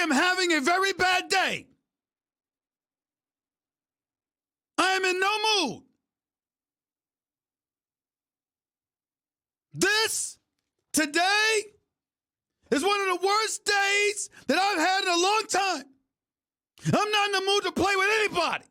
am having a very bad day. I am in no mood. This, today, is one of the worst days that I've had in a long time. I'm not in the mood to play with anybody.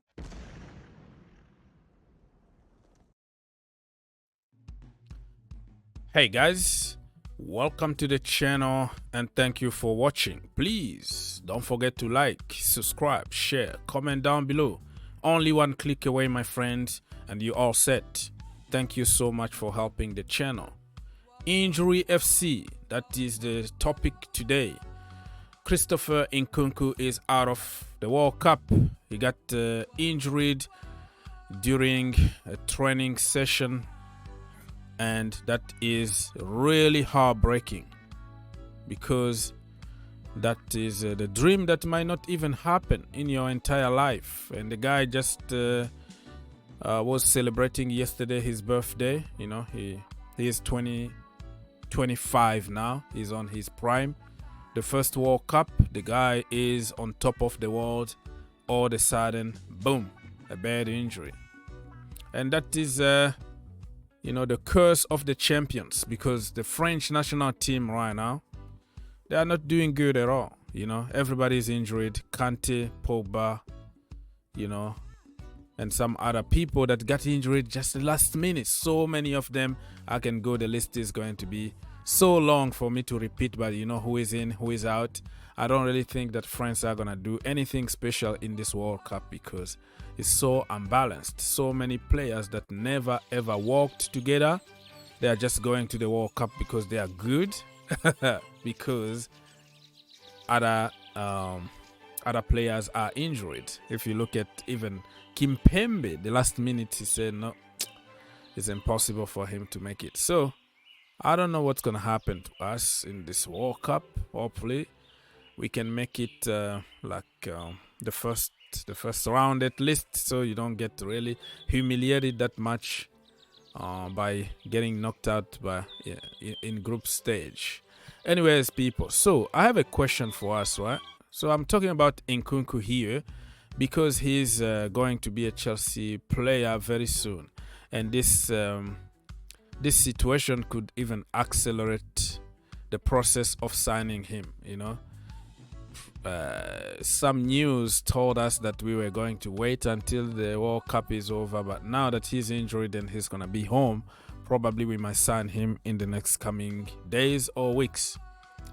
Hey guys, welcome to the channel and thank you for watching. Please don't forget to like, subscribe, share, comment down below. Only one click away, my friends, and you're all set. Thank you so much for helping the channel. Injury FC, that is the topic today. Christopher Nkunku is out of the World Cup. He got injured during a training session, and that is really heartbreaking because that is the dream that might not even happen in your entire life. And the guy just was celebrating yesterday his birthday. You know, he is 25 now. He's on his prime. The first World Cup, the guy is on top of the world. All of a sudden, boom, a bad injury. And that is you know, the curse of the champions, because the French national team right now, they are not doing good at all. You know, everybody's injured. Kante, Pogba, you know, and some other people that got injured just the last minute. So many of them. I can go. The list is going to be so long for me to repeat, but you know who is in, who is out. I don't really think that France are going to do anything special in this World Cup because it's so unbalanced. So many players that never ever worked together. They are just going to the World Cup because they are good. Because other players are injured. If you look at even Kimpembe, the last minute he said no, it's impossible for him to make it. So I don't know what's gonna happen to us in this World Cup. Hopefully we can make it like the first round at least, so you don't get really humiliated that much by getting knocked out by in group stage. Anyways, people, so I have a question for us, right? So I'm talking about Nkunku here because he's going to be a Chelsea player very soon, and this situation could even accelerate the process of signing him. You know, some news told us that we were going to wait until the World Cup is over, but now that he's injured and he's gonna be home, probably we might sign him in the next coming days or weeks.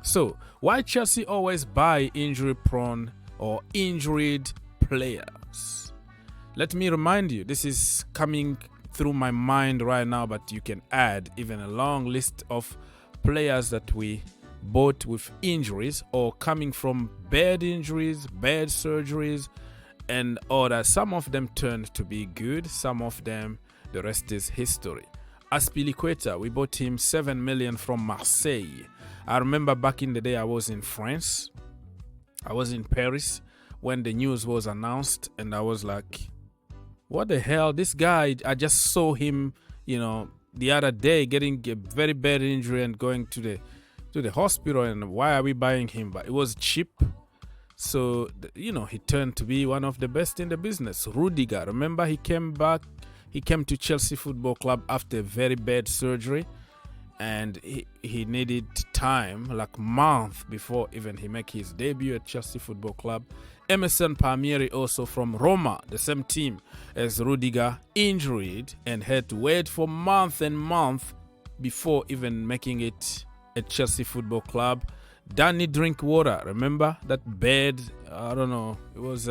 So why Chelsea always buy injury-prone or injured players? Let me remind you, this is coming through my mind right now, but you can add even a long list of players that we bought with injuries or coming from bad injuries, bad surgeries, and other. Some of them turned to be good, some of them, the rest is history. Azpilicueta, we bought him 7 million from Marseille. I remember back in the day I was in France. I was in Paris when the news was announced, and I was like, what the hell? This guy, I just saw him, you know, the other day getting a very bad injury and going to the hospital, and why are we buying him? But it was cheap. So, you know, he turned to be one of the best in the business. Rudiger, remember he came back. He came to Chelsea Football Club after a very bad surgery, and he needed time, like a month before even he make his debut at Chelsea Football Club. Emerson Palmieri, also from Roma, the same team as Rudiger, injured and had to wait for month and month before even making it at Chelsea Football Club. Danny Drinkwater, remember that bad, I don't know, it was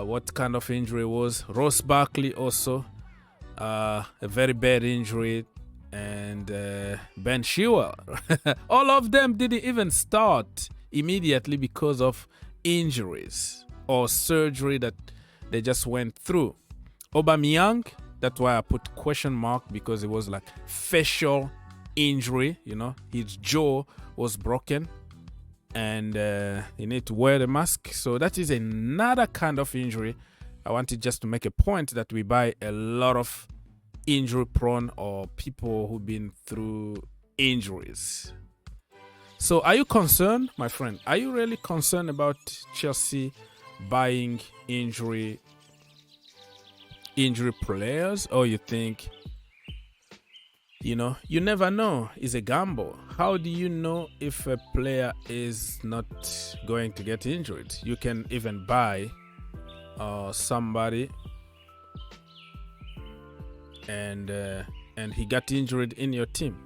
what kind of injury it was. Ross Barkley also, a very bad injury, and Ben Chilwell. All of them didn't even start immediately because of injuries or surgery that they just went through. Aubameyang, that's why I put question mark, because it was like facial injury, you know, his jaw was broken and he need to wear the mask. So that is another kind of injury. I wanted just to make a point that we buy a lot of injury prone or people who've been through injuries. So are you concerned, my friend? Are you really concerned about Chelsea buying injury players? Or you think, you never know, it's a gamble. How do you know if a player is not going to get injured? You can even buy somebody and he got injured in your team.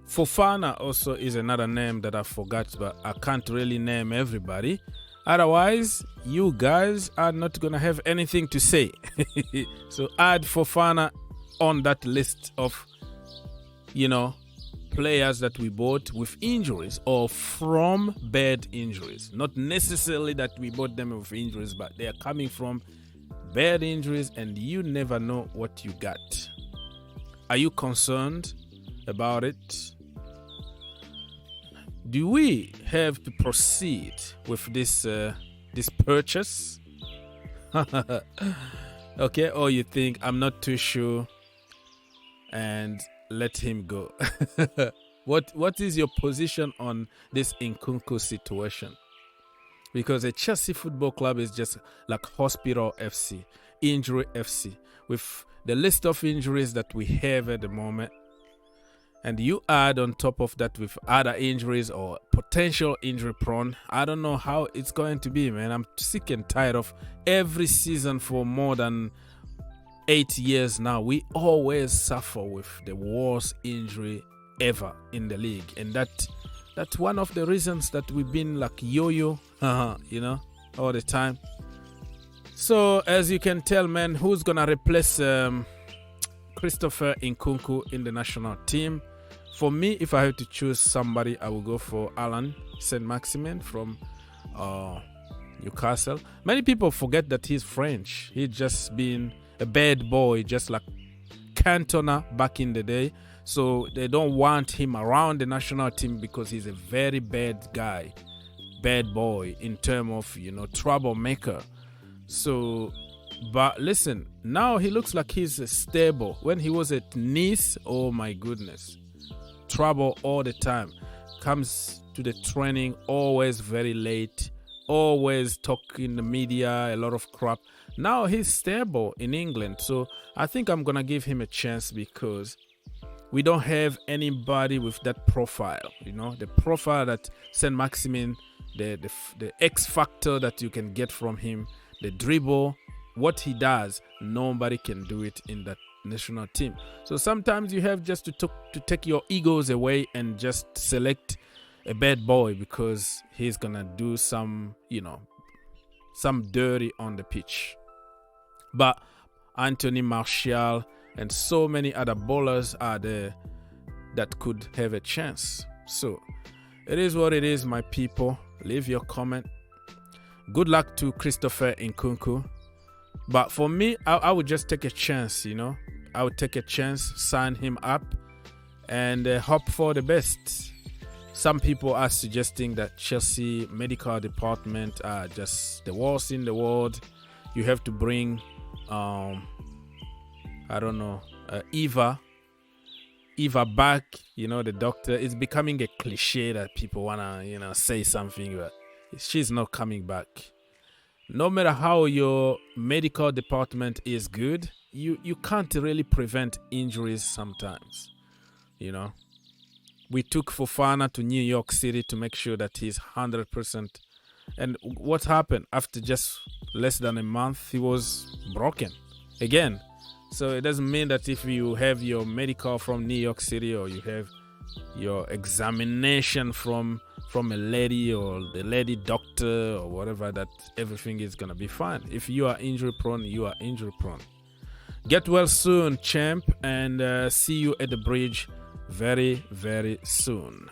Fofana also is another name that I forgot, but I can't really name everybody. Otherwise, you guys are not going to have anything to say. So add Fofana on that list of, players that we bought with injuries or from bad injuries. Not necessarily that we bought them with injuries, but they are coming from bad injuries and you never know what you got. Are you concerned about it? Do we have to proceed with this purchase? Okay, or you think I'm not too sure and let him go? What is your position on this Nkunku situation? Because a Chelsea Football Club is just like Hospital FC, Injury FC, with the list of injuries that we have at the moment. And you add on top of that with other injuries or potential injury prone. I don't know how it's going to be, man. I'm sick and tired of every season for more than 8 years now. We always suffer with the worst injury ever in the league. And that's one of the reasons that we've been like yo-yo, all the time. So as you can tell, man, who's going to replace Christopher Nkunku in the national team? For me, if I had to choose somebody, I will go for Alan Saint-Maximin from Newcastle. Many people forget that he's French. He's just been a bad boy, just like Cantona back in the day. So they don't want him around the national team because he's a very bad guy, bad boy in terms of, troublemaker. So, but listen, now he looks like he's stable. When he was at Nice, oh my goodness, trouble all the time. Comes to the training always very late, always talking in the media, a lot of crap. Now he's stable in England, so I think I'm gonna give him a chance because we don't have anybody with that profile. The profile that Saint-Maximin, the X factor that you can get from him, the dribble, what he does, nobody can do it in that national team. So sometimes you have just to take your egos away and just select a bad boy because he's gonna do some dirty on the pitch. But Anthony Martial and so many other bowlers are there that could have a chance. So it is what it is, my people. Leave your comment. Good luck to Christopher Nkunku. But for me, I would just take a chance, I would take a chance, sign him up, and hope for the best. Some people are suggesting that Chelsea medical department are just the worst in the world. You have to bring, Eva back, the doctor. It's becoming a cliche that people want to, say something, but she's not coming back. No matter how your medical department is good, you can't really prevent injuries sometimes. We took Fofana to New York City to make sure that he's 100%. And what happened? After just less than a month, he was broken again. So it doesn't mean that if you have your medical from New York City or you have your examination from a lady or the lady doctor or whatever, that everything is going to be fine. If you are injury prone, you are injury prone. Get well soon, champ, and see you at the bridge very, very soon.